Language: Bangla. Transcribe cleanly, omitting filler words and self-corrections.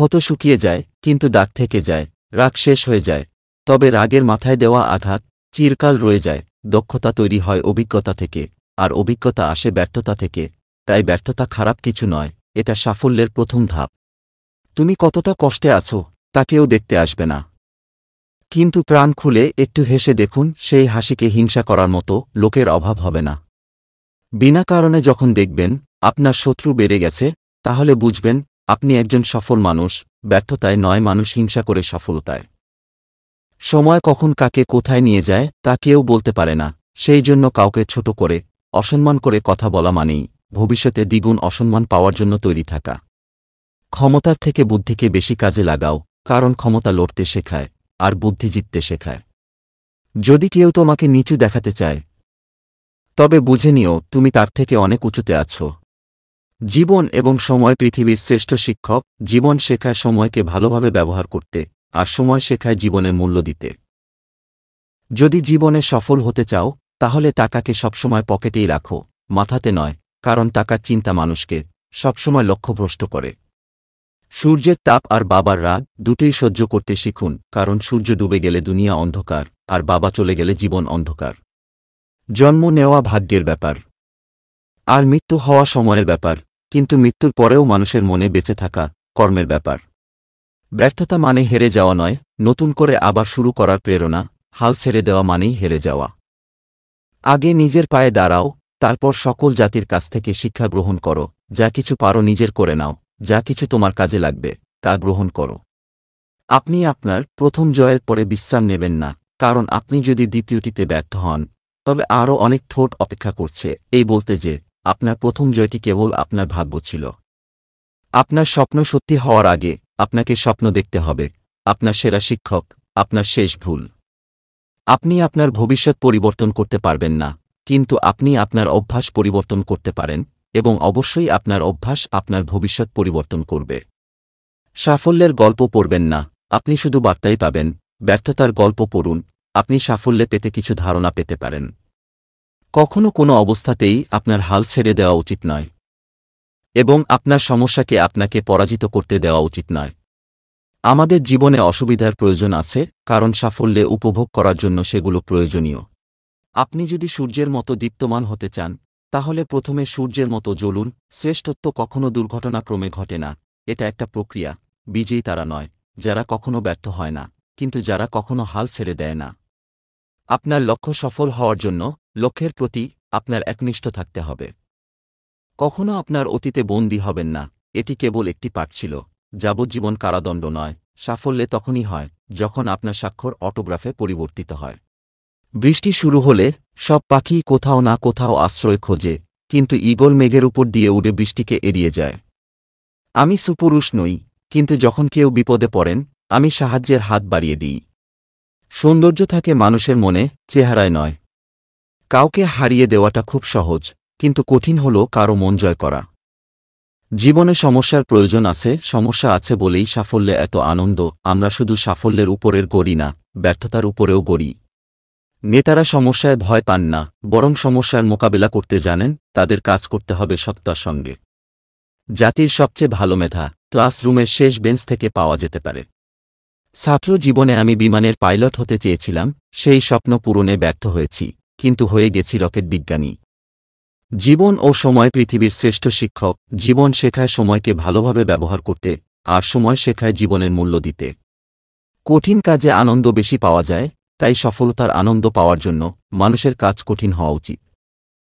ক্ষত শুকিয়ে যায়, কিন্তু দাগ থেকে যায়, রাগ শেষ হয়ে যায়। তবে রাগের মাথায় দেওয়া আঘাত চিরকাল রয়ে যায়। দক্ষতা তৈরি হয় অভিজ্ঞতা থেকে, আর অভিজ্ঞতা আসে ব্যর্থতা থেকে। তাই ব্যর্থতা খারাপ কিছু নয়, এটা সাফল্যের প্রথম ধাপ। তুমি কতটা কষ্টে আছো তা কেউ দেখতে আসবে না, কিন্তু প্রাণ খুলে একটু হেসে দেখুন, সেই হাসিকে হিংসা করার মতো লোকের অভাব হবে না। বিনা কারণে যখন দেখবেন আপনার শত্রু বেড়ে গেছে, তাহলে বুঝবেন আপনি একজন সফল মানুষ। ব্যর্থতায় নয়, মানুষ হিংসা করে সফলতায়। সময় কখন কাকে কোথায় নিয়ে যায় তা কেউ বলতে পারে না। সেই জন্য কাউকে ছোট করে, অসম্মান করে কথা বলা মানেই ভবিষ্যতে দ্বিগুণ অসম্মান পাওয়ার জন্য তৈরি থাকা। ক্ষমতার থেকে বুদ্ধিকে বেশি কাজে লাগাও, কারণ ক্ষমতা লড়তে শেখায়, আর বুদ্ধি জিততে শেখায়। যদি কেউ তোমাকে নিচু দেখাতে চায়, তবে বুঝে নিও তুমি তার থেকে অনেক উঁচুতে আছো। জীবন এবং সময় পৃথিবীর শ্রেষ্ঠ শিক্ষক। জীবন শেখায় সময়কে ভালোভাবে ব্যবহার করতে, আর সময় শেখায় জীবনের মূল্য দিতে। যদি জীবনে সফল হতে চাও, তাহলে টাকাকে সবসময় পকেটেই রাখো, মাথাতে নয়, কারণ টাকার চিন্তা মানুষকে সবসময় লক্ষ্যভ্রষ্ট করে। সূর্যের তাপ আর বাবার রাগ দুটোই সহ্য করতে শিখুন, কারণ সূর্য ডুবে গেলে দুনিয়া অন্ধকার, আর বাবা চলে গেলে জীবন অন্ধকার। জন্ম নেওয়া ভাগ্যের ব্যাপার, আর মৃত্যু হওয়া সময়ের ব্যাপার, কিন্তু মৃত্যুর পরেও মানুষের মনে বেঁচে থাকা কর্মের ব্যাপার। ব্যর্থতা মানে হেরে যাওয়া নয়, নতুন করে আবার শুরু করার প্রেরণা। হাল ছেড়ে দেওয়া মানেই হেরে যাওয়া। আগে নিজের পায়ে দাঁড়াও, তারপর সকল জাতির কাছ থেকে শিক্ষা গ্রহণ করো। যা কিছু পারো নিজের করে নাও, যা কিছু তোমার কাজে লাগবে তা গ্রহণ করো। আপনি আপনার প্রথম জয়ের পরে বিশ্রাম নেবেন না, কারণ আপনি যদি দ্বিতীয়টিতে ব্যর্থ হন, তবে আরও অনেক ঠোঁট অপেক্ষা করছে এই বলতে যে আপনার প্রথম জয়টি কেবল আপনার ভাগ্য ছিল। আপনার স্বপ্ন সত্যি হওয়ার আগে আপনাকে স্বপ্ন দেখতে হবে। আপনার সেরা শিক্ষক আপনার শেষ ভুল। আপনি আপনার ভবিষ্যৎ পরিবর্তন করতে পারবেন না, কিন্তু আপনি আপনার অভ্যাস পরিবর্তন করতে পারেন, এবং অবশ্যই আপনার অভ্যাস আপনার ভবিষ্যৎ পরিবর্তন করবে। সাফল্যের গল্প পড়বেন না, আপনি শুধু বার্তাই পাবেন। ব্যর্থতার গল্প পড়ুন, আপনি সাফল্যে পেতে কিছু ধারণা পেতে পারেন। কখনো কোনো অবস্থাতেই আপনার হাল ছেড়ে দেওয়া উচিত নয়, এবং আপনার সমস্যাকে আপনাকে পরাজিত করতে দেওয়া উচিত নয়। আমাদের জীবনে অসুবিধার প্রয়োজন আছে, কারণ সাফল্যে উপভোগ করার জন্য সেগুলো প্রয়োজনীয়। আপনি যদি সূর্যের মতো দীপ্তমান হতে চান, তাহলে প্রথমে সূর্যের মতো জ্বলুন। শ্রেষ্ঠত্ব কখনো দুর্ঘটনাক্রমে ঘটে না, এটা একটা প্রক্রিয়া। বিজয়ী তারা নয় যারা কখনো ব্যর্থ হয় না, কিন্তু যারা কখনো হাল ছেড়ে দেয় না। আপনার লক্ষ্য সফল হওয়ার জন্য লক্ষ্যের প্রতি আপনার একনিষ্ঠ থাকতে হবে। কখনো আপনার অতীতে বন্দী হবেন না, এটি কেবল একটি পাঠ ছিল। যাবজ্জীবন কারাদণ্ড নয়। সাফল্যে তখনই হয় যখন আপনার স্বাক্ষর অটোগ্রাফে পরিবর্তিত হয়। বৃষ্টি শুরু হলে সব পাখি কোথাও না কোথাও আশ্রয় খোঁজে, কিন্তু ঈগল মেঘের উপর দিয়ে উড়ে বৃষ্টিকে এড়িয়ে যায়। আমি সুপুরুষ নই, কিন্তু যখন কেউ বিপদে পড়েন, আমি সাহায্যের হাত বাড়িয়ে দিই। সৌন্দর্য থাকে মানুষের মনে, চেহারায় নয়। কাউকে হারিয়ে দেওয়াটা খুব সহজ, কিন্তু কঠিন হল কারো মন জয় করা। জীবনে সমস্যার প্রয়োজন আছে, সমস্যা আছে বলেই সাফল্যে এত আনন্দ। আমরা শুধু সাফল্যের উপরের গড়ি না, ব্যর্থতার উপরেও গড়ি। নেতারা সমস্যায় ভয় পান না, বরং সমস্যার মোকাবিলা করতে জানেন। তাদের কাজ করতে হবে সততার সঙ্গে। জাতির সবচেয়ে ভালো মেধা ক্লাসরুমের শেষ বেঞ্চ থেকে পাওয়া যেতে পারে। ছাত্র জীবনে আমি বিমানের পাইলট হতে চেয়েছিলাম, সেই স্বপ্ন পূরণে ব্যর্থ হয়েছি, কিন্তু হয়ে গেছি রকেট বিজ্ঞানী। জীবন ও সময় পৃথিবীর শ্রেষ্ঠ শিক্ষক। জীবন শেখায় সময়কে ভালোভাবে ব্যবহার করতে, আর সময় শেখায় জীবনের মূল্য দিতে। কঠিন কাজে আনন্দ বেশি পাওয়া যায়, তাই সফলতার আনন্দ পাওয়ার জন্য মানুষের কাজ কঠিন হওয়া উচিত।